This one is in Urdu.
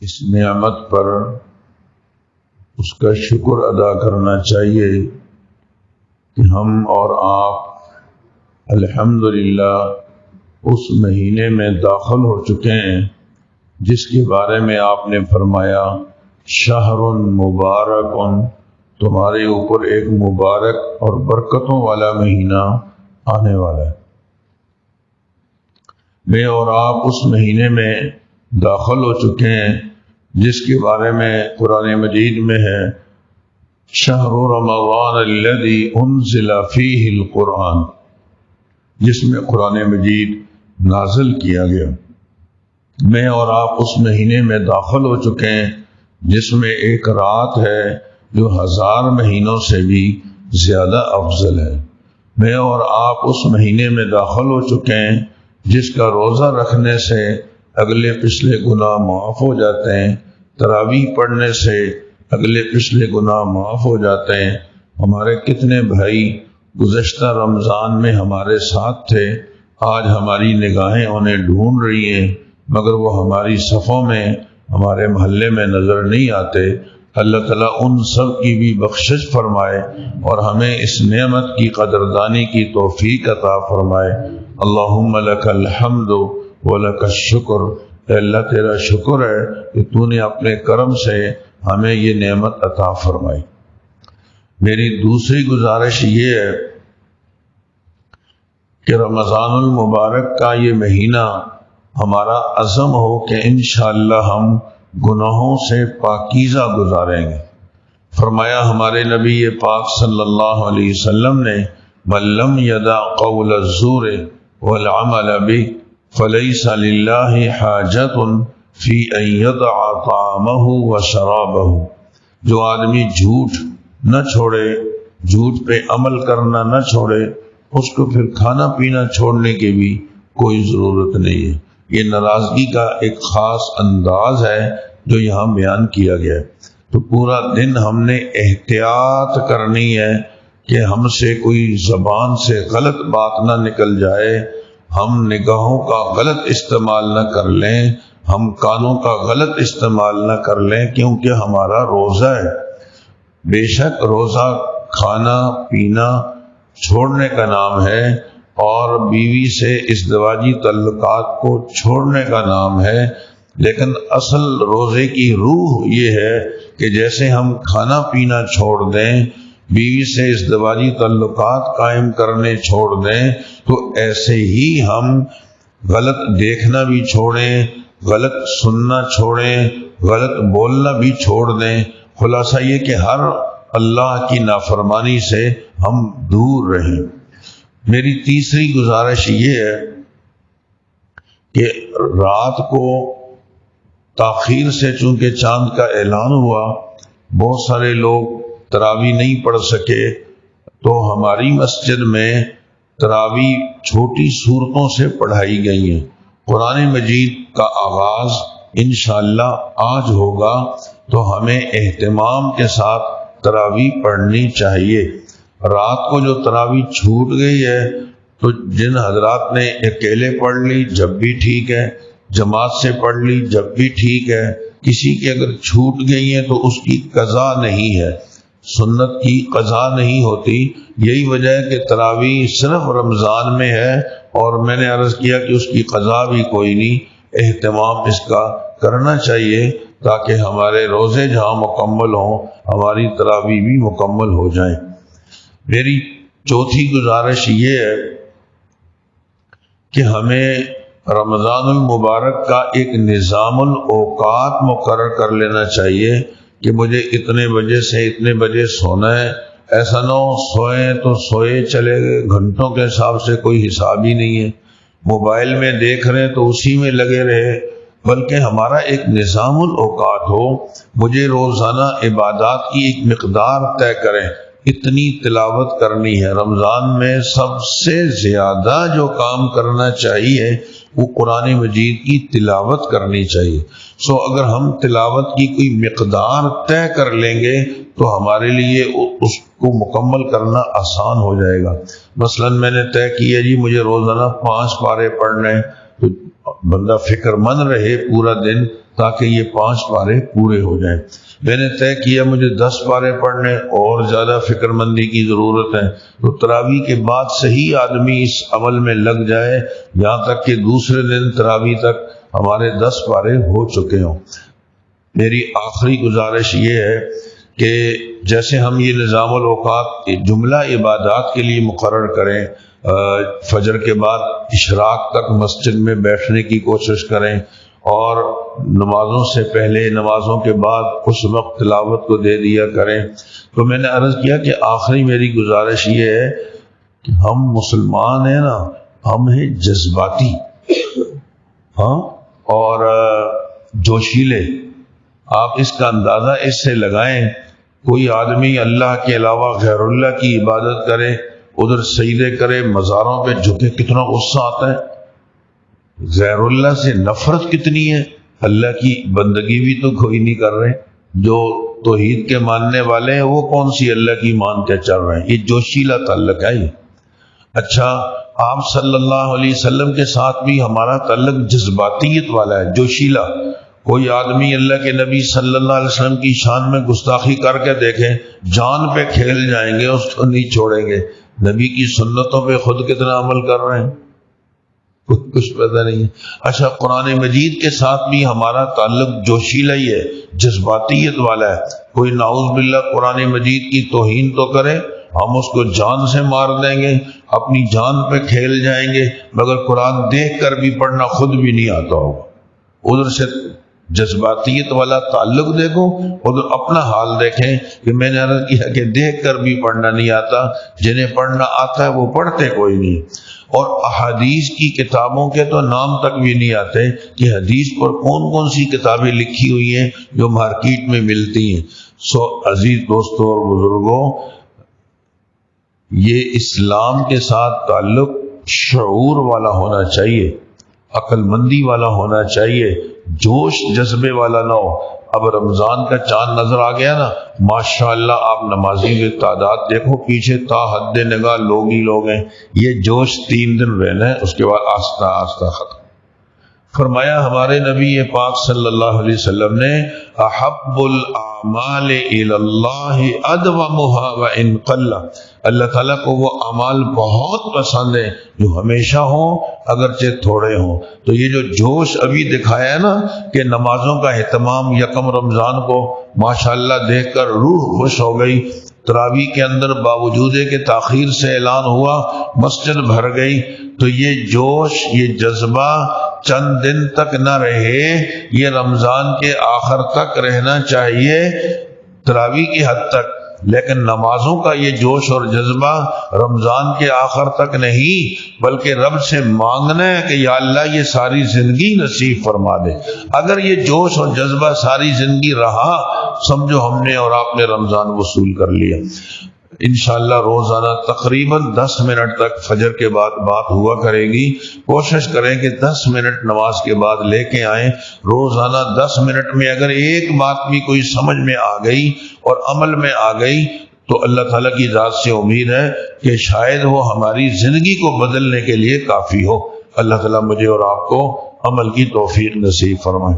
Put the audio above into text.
اس نعمت پر اس کا شکر ادا کرنا چاہیے کہ ہم اور آپ الحمدللہ اس مہینے میں داخل ہو چکے ہیں جس کے بارے میں آپ نے فرمایا شہر مبارک، تمہارے اوپر ایک مبارک اور برکتوں والا مہینہ آنے والا ہے۔ میں اور آپ اس مہینے میں داخل ہو چکے ہیں جس کے بارے میں قرآن مجید میں ہے شہر رمضان الذی انزل فیہ القرآن، جس میں قرآن مجید نازل کیا گیا۔ میں اور آپ اس مہینے میں داخل ہو چکے ہیں جس میں ایک رات ہے جو 1000 مہینوں سے بھی زیادہ افضل ہے۔ میں اور آپ اس مہینے میں داخل ہو چکے ہیں جس کا روزہ رکھنے سے اگلے پچھلے گناہ معاف ہو جاتے ہیں، تراویح پڑھنے سے اگلے پچھلے گناہ معاف ہو جاتے ہیں۔ ہمارے کتنے بھائی گزشتہ رمضان میں ہمارے ساتھ تھے، آج ہماری نگاہیں انہیں ڈھونڈ رہی ہیں مگر وہ ہماری صفوں میں، ہمارے محلے میں نظر نہیں آتے۔ اللہ تعالیٰ ان سب کی بھی بخشش فرمائے اور ہمیں اس نعمت کی قدردانی کی توفیق عطا فرمائے۔ اللہم لک الحمد ولک الشکر، اے اللہ تیرا شکر ہے کہ تو نے اپنے کرم سے ہمیں یہ نعمت عطا فرمائی۔ میری دوسری گزارش یہ ہے کہ رمضان المبارک کا یہ مہینہ ہمارا عزم ہو کہ انشاءاللہ ہم گناہوں سے پاکیزہ گزاریں گے۔ فرمایا ہمارے نبی پاک صلی اللہ علیہ وسلم نے من لم یدع قول الزور والعمل به فلیس للہ حاجۃ فی ان یدع طعامہ وشرابہ، جو آدمی جھوٹ نہ چھوڑے، جھوٹ پہ عمل کرنا نہ چھوڑے، اس کو پھر کھانا پینا چھوڑنے کی بھی کوئی ضرورت نہیں ہے۔ یہ ناراضگی کا ایک خاص انداز ہے جو یہاں بیان کیا گیا ہے۔ تو پورا دن ہم نے احتیاط کرنی ہے کہ ہم سے کوئی زبان سے غلط بات نہ نکل جائے، ہم نگاہوں کا غلط استعمال نہ کر لیں، ہم کانوں کا غلط استعمال نہ کر لیں، کیونکہ ہمارا روزہ ہے۔ بے شک روزہ کھانا پینا چھوڑنے کا نام ہے اور بیوی سے ازدواجی تعلقات کو چھوڑنے کا نام ہے، لیکن اصل روزے کی روح یہ ہے کہ جیسے ہم کھانا پینا چھوڑ دیں، بیوی سے ازدواجی تعلقات قائم کرنے چھوڑ دیں، تو ایسے ہی ہم غلط دیکھنا بھی چھوڑیں، غلط سننا چھوڑیں، غلط بولنا بھی چھوڑ دیں۔ خلاصہ یہ کہ ہر اللہ کی نافرمانی سے ہم دور رہیں۔ میری تیسری گزارش یہ ہے کہ رات کو تاخیر سے چونکہ چاند کا اعلان ہوا، بہت سارے لوگ تراویح نہیں پڑھ سکے، تو ہماری مسجد میں تراویح چھوٹی صورتوں سے پڑھائی گئی ہیں۔ قرآن مجید کا آغاز انشاءاللہ آج ہوگا، تو ہمیں اہتمام کے ساتھ تراویح پڑھنی چاہیے۔ رات کو جو تراویح چھوٹ گئی ہے تو جن حضرات نے اکیلے پڑھ لی جب بھی ٹھیک ہے، جماعت سے پڑھ لی جب بھی ٹھیک ہے، کسی کی اگر چھوٹ گئی ہیں تو اس کی قضا نہیں ہے، سنت کی قضا نہیں ہوتی۔ یہی وجہ ہے کہ تراویح صرف رمضان میں ہے اور میں نے عرض کیا کہ اس کی قضا بھی کوئی نہیں۔ اہتمام اس کا کرنا چاہیے تاکہ ہمارے روزے جہاں مکمل ہوں، ہماری تراویح بھی مکمل ہو جائیں۔ میری چوتھی گزارش یہ ہے کہ ہمیں رمضان المبارک کا ایک نظام الاوقات مقرر کر لینا چاہیے کہ مجھے اتنے بجے سے اتنے بجے سونا ہے۔ ایسا نہ ہو سوئے تو سوئے چلے گئے، گھنٹوں کے حساب سے کوئی حساب ہی نہیں ہے، موبائل میں دیکھ رہے تو اسی میں لگے رہے، بلکہ ہمارا ایک نظام الاوقات ہو۔ مجھے روزانہ عبادات کی ایک مقدار طے کریں، اتنی تلاوت کرنی ہے۔ رمضان میں سب سے زیادہ جو کام کرنا چاہیے وہ قرآن مجید کی تلاوت کرنی چاہیے۔ سو اگر ہم تلاوت کی کوئی مقدار طے کر لیں گے تو ہمارے لیے اس کو مکمل کرنا آسان ہو جائے گا۔ مثلا میں نے طے کیا جی مجھے روزانہ 5 پارے پڑھنے، تو بندہ فکر مند رہے پورا دن تاکہ یہ 5 پارے پورے ہو جائیں۔ میں نے طے کیا مجھے 10 پارے پڑھنے اور زیادہ فکر مندی کی ضرورت ہے، تو تراویح کے بعد صحیح آدمی اس عمل میں لگ جائے یہاں تک کہ دوسرے دن تراویح تک ہمارے 10 پارے ہو چکے ہوں۔ میری آخری گزارش یہ ہے کہ جیسے ہم یہ نظام الاوقات جملہ عبادات کے لیے مقرر کریں، فجر کے بعد اشراق تک مسجد میں بیٹھنے کی کوشش کریں اور نمازوں سے پہلے نمازوں کے بعد کچھ وقت تلاوت کو دے دیا کریں، تو میں نے عرض کیا کہ آخری میری گزارش یہ ہے کہ ہم مسلمان ہیں نا، ہم ہیں جذباتی اور جوشیلے۔ آپ اس کا اندازہ اس سے لگائیں، کوئی آدمی اللہ کے علاوہ غیر اللہ کی عبادت کرے، ادھر سجدے کرے، مزاروں پہ جھکے، کتنا غصہ آتا ہے۔ غیر اللہ سے نفرت کتنی ہے، اللہ کی بندگی بھی تو کوئی نہیں کر رہے۔ جو توحید کے ماننے والے ہیں وہ کون سی اللہ کی مان کے چل رہے ہیں؟ یہ جوشیلا تعلق ہے یہ۔ اچھا، آپ صلی اللہ علیہ وسلم کے ساتھ بھی ہمارا تعلق جذباتیت والا ہے، جوشیلا۔ کوئی آدمی اللہ کے نبی صلی اللہ علیہ وسلم کی شان میں گستاخی کر کے دیکھیں، جان پہ کھیل جائیں گے، اس کو نہیں چھوڑیں گے۔ نبی کی سنتوں پہ خود کتنا عمل کر رہے ہیں، کچھ پتہ نہیں ہے۔ اچھا، قرآن مجید کے ساتھ بھی ہمارا تعلق جوشیلا ہی ہے، جذباتیت والا ہے۔ کوئی نعوذ باللہ قرآن مجید کی توہین تو کرے، ہم اس کو جان سے مار دیں گے، اپنی جان پہ کھیل جائیں گے، مگر قرآن دیکھ کر بھی پڑھنا خود بھی نہیں آتا ہوگا۔ ادھر سے جذباتیت والا تعلق دیکھو، ادھر اپنا حال دیکھیں کہ میں نے عرض کیا کہ دیکھ کر بھی پڑھنا نہیں آتا، جنہیں پڑھنا آتا ہے وہ پڑھتے کوئی نہیں، اور احادیث کی کتابوں کے تو نام تک بھی نہیں آتے کہ حدیث پر کون کون سی کتابیں لکھی ہوئی ہیں جو مارکیٹ میں ملتی ہیں۔ سو عزیز دوستوں اور بزرگوں، یہ اسلام کے ساتھ تعلق شعور والا ہونا چاہیے، عقل مندی والا ہونا چاہیے، جوش جذبے والا نہ ہو۔ اب رمضان کا چاند نظر آ گیا نا، ماشاءاللہ آپ نمازی کی تعداد دیکھو، پیچھے تا حد نگاہ لوگ ہی لوگ ہیں۔ یہ جوش 3 دن رہنا ہے، اس کے بعد آہستہ آہستہ ختم۔ فرمایا ہمارے نبی پاک صلی اللہ علیہ وسلم نے، احب الاعمال الی اللہ ادومها وان قل، اللہ تعالیٰ کو وہ اعمال بہت پسند ہیں جو ہمیشہ ہوں اگرچہ تھوڑے ہوں۔ تو یہ جو جوش ابھی دکھایا ہے نا کہ نمازوں کا اہتمام یکم رمضان کو ماشاءاللہ دیکھ کر روح خوش ہو گئی۔ تراویح کے اندر باوجود کہ تاخیر سے اعلان ہوا مسجد بھر گئی، تو یہ جوش، یہ جذبہ چند دن تک نہ رہے، یہ رمضان کے آخر تک رہنا چاہیے، تراویح کی حد تک۔ لیکن نمازوں کا یہ جوش اور جذبہ رمضان کے آخر تک نہیں، بلکہ رب سے مانگنا ہے کہ یا اللہ یہ ساری زندگی نصیب فرما دے۔ اگر یہ جوش اور جذبہ ساری زندگی رہا، سمجھو ہم نے اور آپ نے رمضان وصول کر لیا۔ انشاءاللہ روزانہ تقریباً 10 منٹ تک فجر کے بعد بات ہوا کرے گی۔ کوشش کریں کہ 10 منٹ نماز کے بعد لے کے آئیں۔ روزانہ 10 منٹ میں اگر ایک بات بھی کوئی سمجھ میں آ گئی اور عمل میں آ گئی تو اللہ تعالیٰ کی ذات سے امید ہے کہ شاید وہ ہماری زندگی کو بدلنے کے لیے کافی ہو۔ اللہ تعالیٰ مجھے اور آپ کو عمل کی توفیق نصیب فرمائے۔